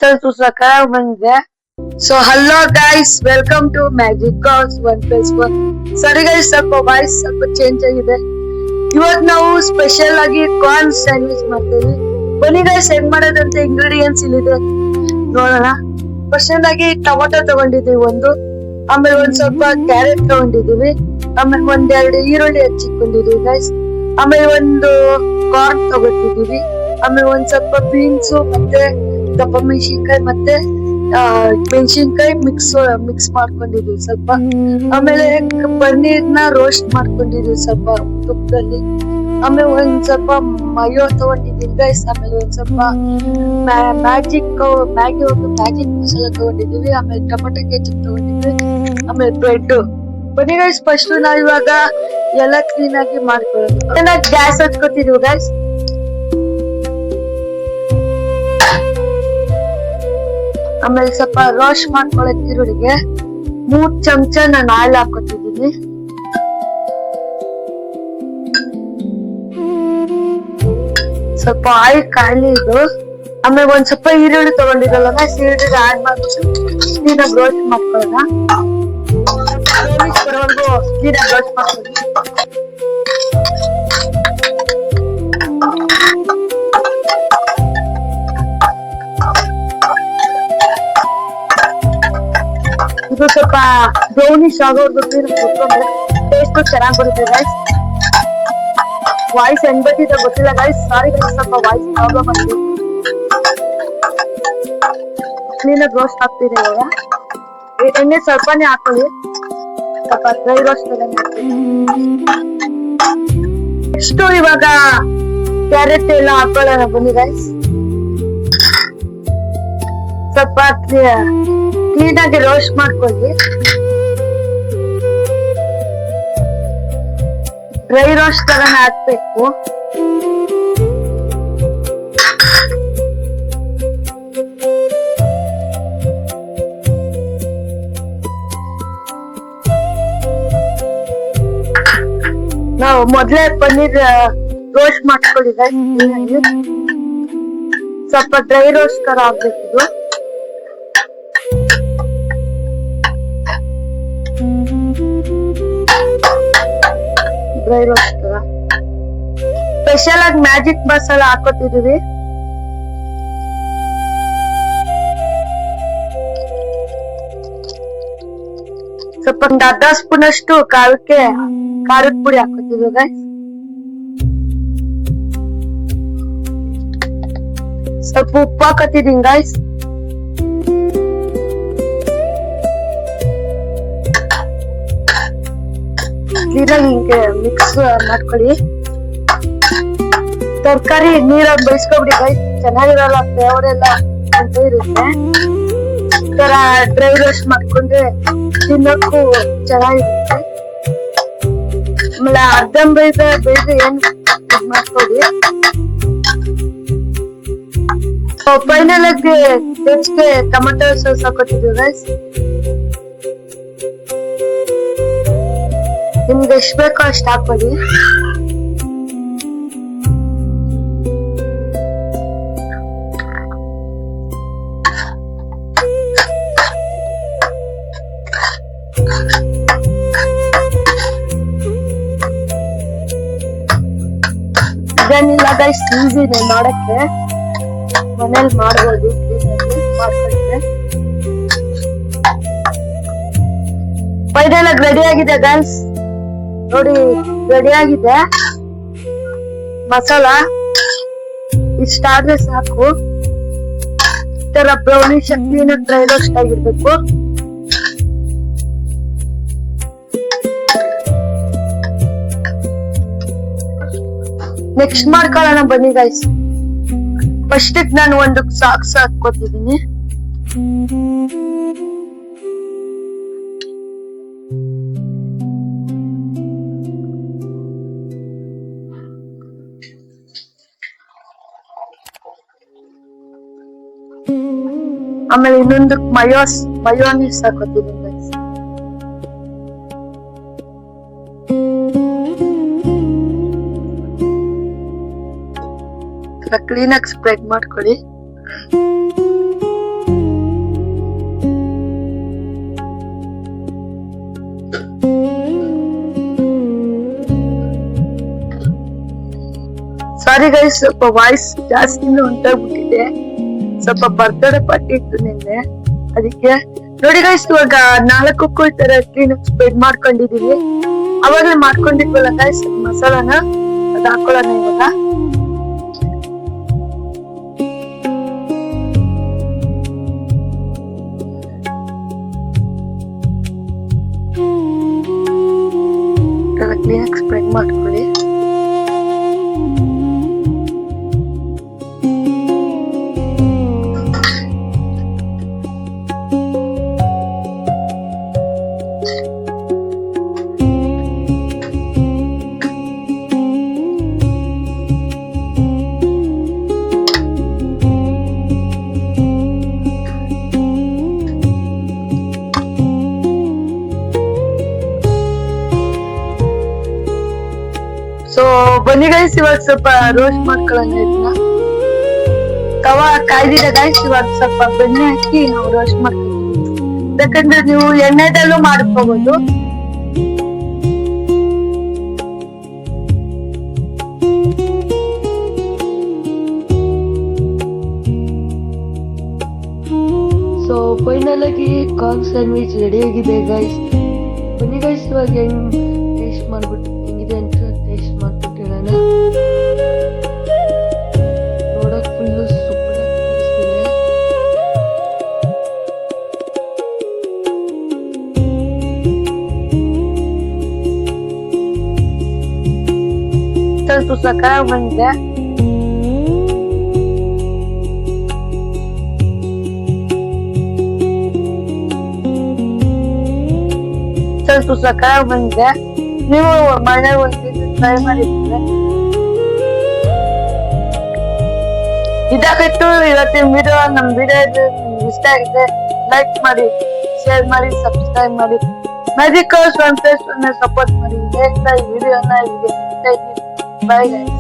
ಸಕಾಲ ಬಂದಿದೆ. So hello guys, welcome to Magic Cars 1+1. ಸರಿ guys, ಸ್ವಲ್ಪ ವಾಯ್ಸ್ ಸ್ವಲ್ಪ ಚೇಂಜ್ ಆಗಿದೆ. ಇವತ್ ನಾವು ಸ್ಪೆಷಲ್ ಆಗಿ ಕಾರ್ನ್ ಸ್ಯಾಂಡ್ವಿಚ್ ಮಾಡ್ತೇವೆ. ಬನ್ನಿ ಗೈಸ್, ಹೆಂಗ್ ಮಾಡೋದಂತ ಇಂಗ್ರೀಡಿಯೆಂಟ್ಸ್ ಇಲ್ಲಿದೆ ನೋಡೋಣ. ಫಸ್ಟ್ ಆಗಿ ಟೊಮೊಟೊ ತಗೊಂಡಿದೀವಿ ಒಂದು, ಆಮೇಲೆ ಒಂದ್ ಸ್ವಲ್ಪ ಕ್ಯಾರೆಟ್ ತಗೊಂಡಿದೀವಿ, ಆಮೇಲೆ ಒಂದೆರಡು ಈರುಳ್ಳಿ ಹಚ್ಚಿಕೊಂಡಿದೀವಿ ಗೈಸ್, ಆಮೇಲೆ ಒಂದು ಕಾರ್ನ್ ತಗೊಂಡಿದೀವಿ, ಆಮೇಲೆ ಒಂದ್ ಸ್ವಲ್ಪ ಬೀನ್ಸ್ ಮತ್ತೆ ದಪ್ಪ ಮೆಣಸಿನ್ಕಾಯಿ ಮತ್ತೆ ಮೆಣಸಿನ್ಕಾಯಿ ಮಿಕ್ಸ್ ಮಾಡ್ಕೊಂಡಿದೀವಿ ಸ್ವಲ್ಪ. ಆಮೇಲೆ ಪನ್ನೀರ್ನ ರೋಸ್ಟ್ ಮಾಡ್ಕೊಂಡಿದೀವಿ ಸ್ವಲ್ಪ ತುಪ್ಪದಲ್ಲಿ. ಆಮೇಲೆ ಒಂದ್ ಸ್ವಲ್ಪ ಮಯೋ ತಗೊಂಡಿದೀವಿ ಗೈಸ್, ಆಮೇಲೆ ಒಂದ್ ಸ್ವಲ್ಪ ಮ್ಯಾಗಿ ಒಂದು ಮ್ಯಾಜಿಕ್ ಮಸಾಲ ತಗೊಂಡಿದೀವಿ, ಆಮೇಲೆ ಟೊಮೆಟೊ ಕೆಚಪ್ ತಗೊಂಡಿದ್ವಿ, ಆಮೇಲೆ ಬ್ರೆಡ್. ಬನ್ನಿ ಗೈಸ್, ಫಸ್ಟ್ ನಾವ್ ಇವಾಗ ಎಲ್ಲ ಕ್ಲೀನ್ ಆಗಿ ಮಾಡ್ಕೊಳ್ಳೋದು. ಗ್ಯಾಸ್ ಹಚ್ಕೊತಿದೀವಿ ಗೈಸ್. ಆಮೇಲೆ ಸ್ವಲ್ಪ ರೋಸ್ಟ್ ಮಾಡ್ಕೊಳ್ಳೋದು ಈರುಳ್ಳಿಗೆ 3 ಚಮಚ ನಾನು ಆಯಿಲ್ ಹಾಕೋತಿದ್ದೀನಿ. ಸ್ವಲ್ಪ ಆಯಿಲ್ ಕಾಯ್ಲಿದ್ದು, ಆಮೇಲೆ ಒಂದ್ ಸ್ವಲ್ಪ ಈರುಳ್ಳಿ ತಗೊಂಡಿರಲ್ಲ, ಈರುಳ್ಳಿ ಆಡ್ ಮಾಡ್ಬಿಟ್ಟು ನೀರಾಗಿ ರೋಸ್ಟ್ ಮಾಡ್ಕೊಳ್ಳೋಣ. ನೀರಾಗಿ ರೋಸ್ಟ್ ಮಾಡ್ಕೊಳ್ಳಿ. ಇದು ಸ್ವಲ್ಪ ಬ್ರೌನಿಶ್ ಆಗೋದು ಕುತ್ಕೊಂಡ್ರೆ ಟೇಸ್ಟ್ ಚೆನ್ನಾಗಿ ಬರುತ್ತೆ ಗೈಸ್. ವಾಯ್ಸ್ ಹೆಂಗ್ ಬರ್ತಿದೆ ಗೊತ್ತಿಲ್ಲ ಗೈಸ್, ಸಾರಿ ಗೈಸ್, ಸ್ವಲ್ಪ ವಾಯ್ಸ್ ಪ್ರಾಬ್ಲಮ್ ಆಗಿದೆ. ಕ್ಲೀನಾಗಿ ರೋಸ್ಟ್ ಆಗ್ತಿದೆ ಇವಾಗ. ಎಣ್ಣೆ ಸ್ವಲ್ಪನೇ ಹಾಕೊಳ್ಳಿ, ಸ್ವಲ್ಪ ಡ್ರೈ ರೋಸ್ಟ್ ಎಷ್ಟು. ಇವಾಗ ಕ್ಯಾರೆಟ್ ಎಲ್ಲ ಹಾಕೊಳ್ಳೋಣ ಬನ್ನಿ ಗೈಸ್. ಸ್ವಲ್ಪ ಕ್ಲೀನ್ ಆಗಿ ರೋಸ್ಟ್ ಮಾಡ್ಕೊಳ್ಳಿ. ಡ್ರೈ ರೋಸ್ಟ್ ತರ ಹಾಕ್ಬೇಕು. ನಾವು ಮೊದ್ಲೇ ಪನ್ನೀರ್ ರೋಸ್ಟ್ ಮಾಡ್ಕೊಳ್ಳಿ, ಸ್ವಲ್ಪ ಡ್ರೈ ರೋಸ್ಟ್ ತರ ಆಗ್ಬೇಕಿದು. ಡ್ರೈ ರೋಸ್ಟ್ ತರ ಸ್ಪೆಷಲ್ ಆಗಿ ಮ್ಯಾಜಿಕ್ ಮಸಾಲ ಹಾಕೋತಿದೀವಿ. ಸ್ವಲ್ಪ ಒಂದು ಅರ್ಧ ಸ್ಪೂನ್ ಅಷ್ಟು ಖಾರದ ಪುಡಿ ಹಾಕೋತಿದ್ವಿ ಗೈಸ್. ಸ್ವಲ್ಪ ಉಪ್ಪು ಹಾಕೋತಿದೀನಿ ಗೈಸ್. ಕ್ಲೀನಾಗಿ ಹಿಂಗೆ ಮಿಕ್ಸ್ ಮಾಡ್ಕೊಳ್ಳಿ. ತರಕಾರಿ ನೀರಾಗಿ ಬೇಯಿಸ್ಕೊಬಿಡಿ ಗೈಸ್, ಚೆನ್ನಾಗಿರಲ್ಲ, ಫ್ಲೇವರ್ ಎಲ್ಲ ಅಂತ ಇರುತ್ತೆ. ಈ ತರ ಡ್ರೈ ರೋಸ್ಟ್ ಮಾಡ್ಕೊಂಡ್ರೆ ತಿನ್ನೋಕ್ಕೂ ಚೆನ್ನಾಗಿರುತ್ತೆ. ಆಮೇಲೆ ಅರ್ಧ ಬೇಯ್ದು ಏನ್ ಮಾಡ್ಕೊಳ್ಳಿ. ಫೈನಲ್ ಆಗಿ ಟೇಸ್ಟ್ಗೆ ಟೊಮೆಟೊ ಸಾಸ್ ಹಾಕೋತಿದ್ವಿ ಗೈಸ್. ನಿಮ್ಗೆ ಎಷ್ಟು ಬೇಕೋ ಅಷ್ಟು ಹಾಕೊಳ್ಳಿ. ಇದೇನಿಲ್ಲ ಗೈಸ್, ಈಸಿನೇ ಮಾಡಕ್ಕೆ, ಮನೇಲಿ ಮಾಡ್ಬೋದು ಮಾಡ್ಕೊಂಡ್ರೆ. ಫೈನಲ್ ಆಗಿ ರೆಡಿ ಆಗಿದೆ ಗೈಸ್, ನೋಡಿ ರೆಡಿ ಆಗಿದೆ ಮಸಾಲ. ಇಷ್ಟಾದ್ರೆ ಸಾಕು. ಈ ತರ ಬ್ರೌನಿಶ್ ಕ್ಲೀನ್ ಡ್ರೈ ರೋಸ್ಟ್ ಆಗಿರ್ಬೇಕು. ನೆಕ್ಸ್ಟ್ ಮಾಡ್ಕೊಳ್ಳೋಣ ಬನ್ನಿ ಗೈಸ್. ಫಸ್ಟ್ ನಾನು ಒಂದು ಸಾಕ್ಸ್ ಹಾಕೋತಿದ್ದೀನಿ. ಆಮೇಲೆ ಇನ್ನೊಂದು ಮಯೋನೀಸ್ ಹಾಕೋತೀನಿ ಗೈಸ್. ಕ್ಲೀನಾಗಿ ಸ್ಪ್ರೆಡ್ ಮಾಡ್ಕೊಳ್ಳಿ. ಸಾರಿ ಗೈಸ್, ಸ್ವಲ್ಪ ವಾಯ್ಸ್ ಜಾಸ್ತಿಯಿಂದ ಹೊಂಟೋಗ್ಬಿಟ್ಟಿದೆ. ಸ್ವಲ್ಪ ಬರ್ತಡೇ ಪಾರ್ಟಿ ಇತ್ತು ನಿನ್ನೆ, ಅದಕ್ಕೆ. ನೋಡಿ ಗೈಸ್, ಇವಾಗ 4ಕ್ಕೂ ಈ ತರ ಕ್ಲೀನ್ ಸ್ಪ್ರೆಡ್ ಮಾಡ್ಕೊಂಡಿದೀವಿ. ಅವಾಗಲೇ ಮಾಡ್ಕೊಂಡಿದ್ವಲ್ಲ ಗೈಸ್ ಮಸಾಲಾನ, ಅದ್ ಹಾಕೊಳ್ಳೋಣ ಇವಾಗ. ಕ್ಲೀನಾಗಿ ಸ್ಪ್ರೆಡ್ ಮಾಡ್ಕೊಳ್ಳಿ. ಸೊ ಬನ್ನಿ ಗೈಸ್, ಇವಾಗ ಸ್ವಲ್ಪ ರೋಸ್ಟ್ ಮಾಡ್ಕೊಳ್ಳೋಣ ಇದನ್ನ. ತವಾ ಕಾಯ್ದಿದೆ ಗೈಸ್, ಇವಾಗ ಸ್ವಲ್ಪ ಬೆಣ್ಣೆ ಹಾಕಿ ನಾವು ರೋಸ್ಟ್ ಮಾಡ್ತೀವಿ. ಯಾಕಂದ್ರೆ ನೀವು ಎಣ್ಣೆದಲ್ಲೂ ಮಾಡ್ಕೋಬಹುದು. ಸೊ ಫೈನಲ್ ಆಗಿ ಕಾರ್ನ್ ಸ್ಯಾಂಡ್ವಿಚ್ ರೆಡಿ ಆಗಿದೆ ಗೈಸ್. ಬನ್ನಿ ಗೈಸ್, ಇವಾಗ ಹೆಂಗ್ ಟೇಸ್ಟ್ ಮಾಡ್ಬಿಟ್ಟು ಹೆಂಗಿದೆ ಅಂತ ಟೇಸ್ಟ್ ಮಾಡ್ಬಿಟ್ಟು ಹೇಳೋಣ. ನೋಡಕ್ ಫುಲ್ಲು ಸೂಪರ್ ಆಗಿ ಕಾಣಿಸ್ತಿದೆ. ಸ್ವಲ್ಪ ಸಕ್ಕರೆ ಬಂದಿದೆ. ಸ್ವಲ್ಪ ಸಕ್ಕರೆ ಬಂದಿದೆ. ನೀವು ಮನೆ ಒಂದ್ಸತಿ ಟ್ರೈ ಮಾಡಿದ್ರೆ ಇದಾಗಿತ್ತು ಇವತ್ತಿನ ವಿಡಿಯೋ. ನಮ್ ವಿಡಿಯೋ ಇಷ್ಟ ಆಗಿದೆ, ಲೈಕ್ ಮಾಡಿ, ಶೇರ್ ಮಾಡಿ, ಸಬ್ಸ್ಕ್ರೈಬ್ ಮಾಡಿ. ಮ್ಯಾಜಿಕ್ ಹೌಸ್ 1+1 ಸಪೋರ್ಟ್ ಮಾಡಿ. ಈ ವಿಡಿಯೋನ ಬಾಯ್ ಗೈಸ್.